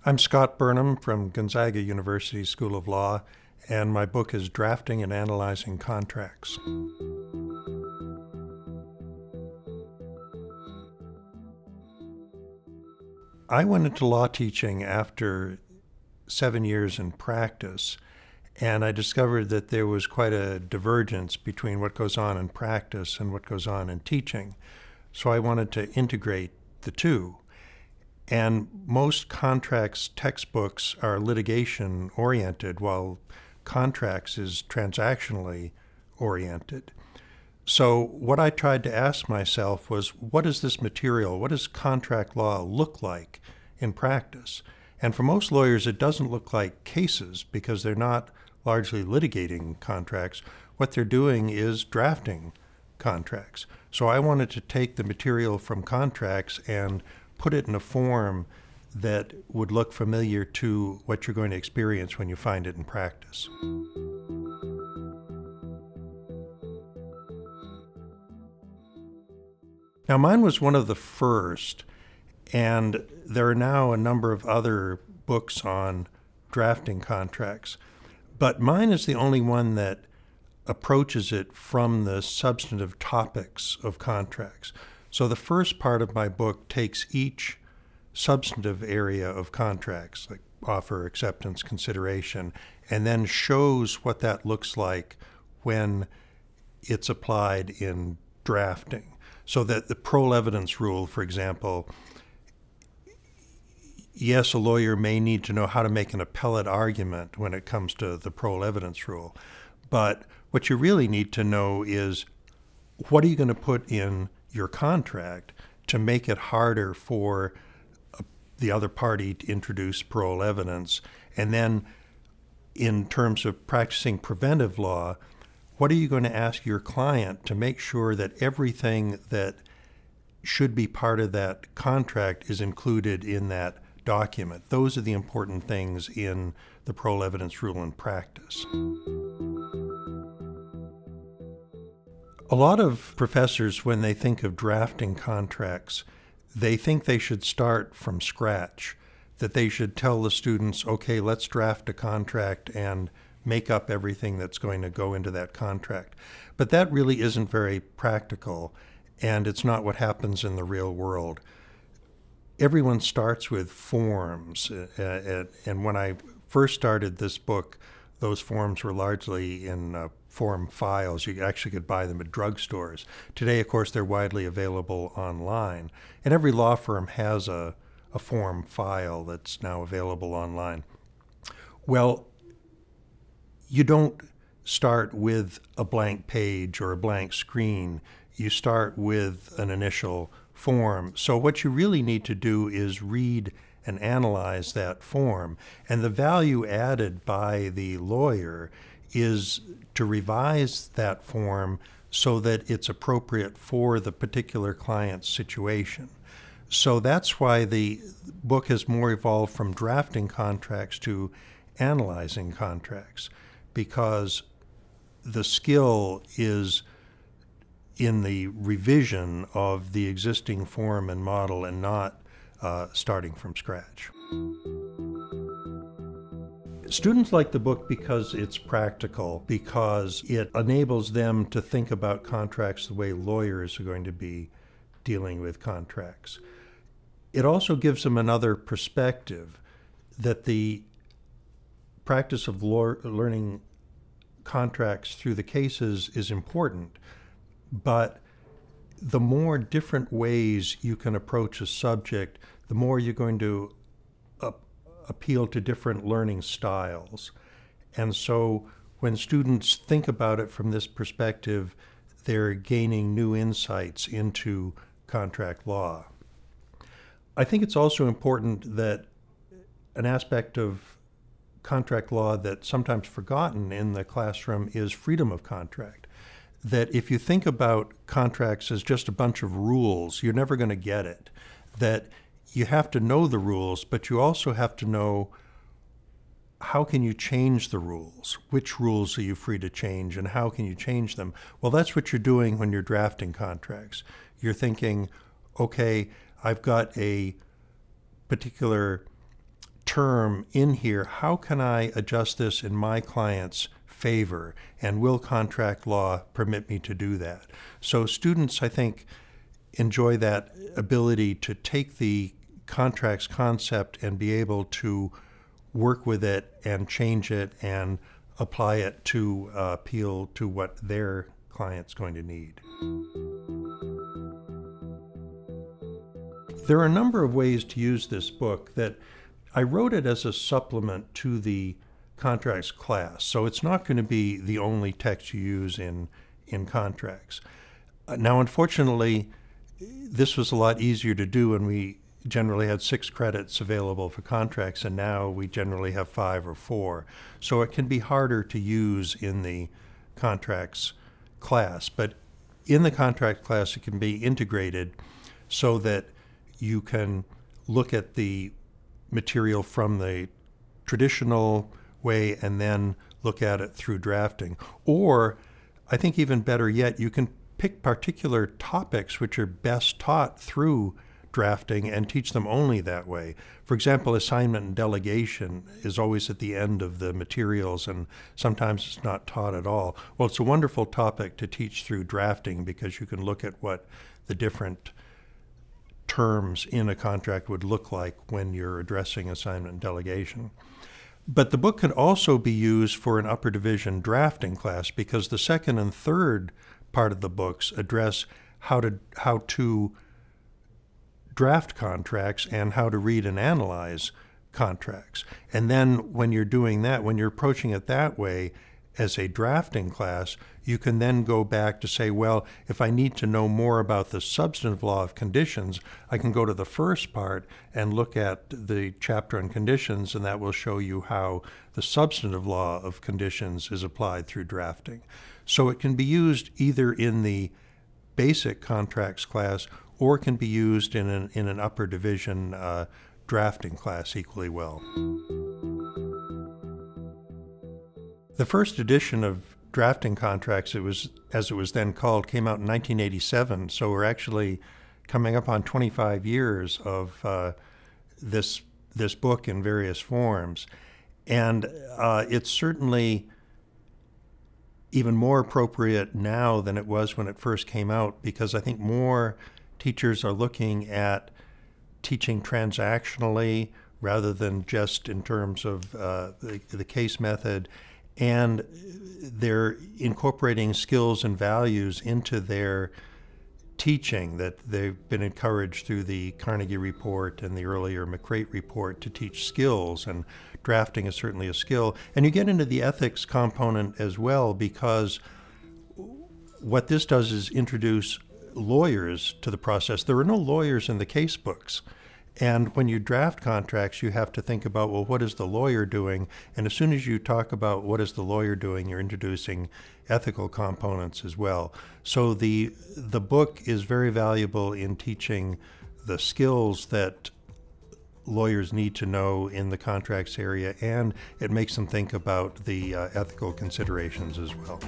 I'm Scott Burnham from Gonzaga University School of Law, and my book is Drafting and Analyzing Contracts. I went into law teaching after 7 years in practice, and I discovered that there was quite a divergence between what goes on in practice and what goes on in teaching. So I wanted to integrate the two. And most contracts textbooks are litigation oriented, while contracts is transactionally oriented. So what I tried to ask myself was, what is this material? What does contract law look like in practice? And for most lawyers, it doesn't look like cases because they're not largely litigating contracts. What they're doing is drafting contracts. So I wanted to take the material from contracts and put it in a form that would look familiar to what you're going to experience when you find it in practice. Now, mine was one of the first, and there are now a number of other books on drafting contracts, but mine is the only one that approaches it from the substantive topics of contracts. So the first part of my book takes each substantive area of contracts, like offer, acceptance, consideration, and then shows what that looks like when it's applied in drafting. So that the parole evidence rule, for example, yes, a lawyer may need to know how to make an appellate argument when it comes to the parole evidence rule, but what you really need to know is, what are you going to put in your contract to make it harder for the other party to introduce parole evidence? And then in terms of practicing preventive law, what are you going to ask your client to make sure that everything that should be part of that contract is included in that document? Those are the important things in the parole evidence rule in practice. A lot of professors, when they think of drafting contracts, they think they should start from scratch, that they should tell the students, okay, let's draft a contract and make up everything that's going to go into that contract. But that really isn't very practical, and it's not what happens in the real world. Everyone starts with forms, and when I first started this book, those forms were largely in form files. You actually could buy them at drugstores. Today, of course, they're widely available online, and every law firm has a form file that's now available online. Well, you don't start with a blank page or a blank screen. You start with an initial form. So what you really need to do is read and analyze that form. And the value added by the lawyer is to revise that form so that it's appropriate for the particular client's situation. So that's why the book has more evolved from drafting contracts to analyzing contracts, because the skill is in the revision of the existing form and model and not starting from scratch. Students like the book because it's practical, because it enables them to think about contracts the way lawyers are going to be dealing with contracts. It also gives them another perspective, that the practice of learning contracts through the cases is important, but the more different ways you can approach a subject, the more you're going to appeal to different learning styles. And so when students think about it from this perspective, they're gaining new insights into contract law. I think it's also important that an aspect of contract law that's sometimes forgotten in the classroom is freedom of contract. That if you think about contracts as just a bunch of rules, you're never going to get it. That you have to know the rules, but you also have to know, how can you change the rules? Which rules are you free to change, and how can you change them? Well, that's what you're doing when you're drafting contracts. You're thinking, okay, I've got a particular term in here, how can I adjust this in my client's favor? And will contract law permit me to do that? So students, I think, enjoy that ability to take the contracts concept and be able to work with it and change it and apply it to appeal to what their client's going to need. There are a number of ways to use this book. That I wrote it as a supplement to the contracts class, so it's not going to be the only text you use in contracts. Now, unfortunately, this was a lot easier to do when we generally had 6 credits available for contracts, and now we generally have 5 or 4. So it can be harder to use in the contracts class. But in the contract class, it can be integrated so that you can look at the material from the traditional way and then look at it through drafting. Or, I think even better yet, you can pick particular topics which are best taught through drafting and teach them only that way. For example, assignment and delegation is always at the end of the materials, and sometimes it's not taught at all. Well, it's a wonderful topic to teach through drafting because you can look at what the different terms in a contract would look like when you're addressing assignment and delegation. But the book can also be used for an upper division drafting class because the second and third part of the books address how to draft contracts and how to read and analyze contracts. And then when you're doing that, when you're approaching it that way as a drafting class, you can then go back to say, well, if I need to know more about the substantive law of conditions, I can go to the first part and look at the chapter on conditions, and that will show you how the substantive law of conditions is applied through drafting. So it can be used either in the basic contracts class or it can be used in an upper division drafting class equally well. The first edition of Drafting Contracts, as it was then called, came out in 1987, so we're actually coming up on 25 years of this book in various forms. And it's certainly even more appropriate now than it was when it first came out, because I think more teachers are looking at teaching transactionally rather than just in terms of the case method, and they're incorporating skills and values into their teaching that they've been encouraged through the Carnegie Report and the earlier McCrate Report to teach skills, and drafting is certainly a skill. And you get into the ethics component as well, because what this does is introduce lawyers to the process. There are no lawyers in the case books. And when you draft contracts, you have to think about, well, what is the lawyer doing? And as soon as you talk about what is the lawyer doing, you're introducing ethical components as well. So the book is very valuable in teaching the skills that lawyers need to know in the contracts area, and it makes them think about the ethical considerations as well.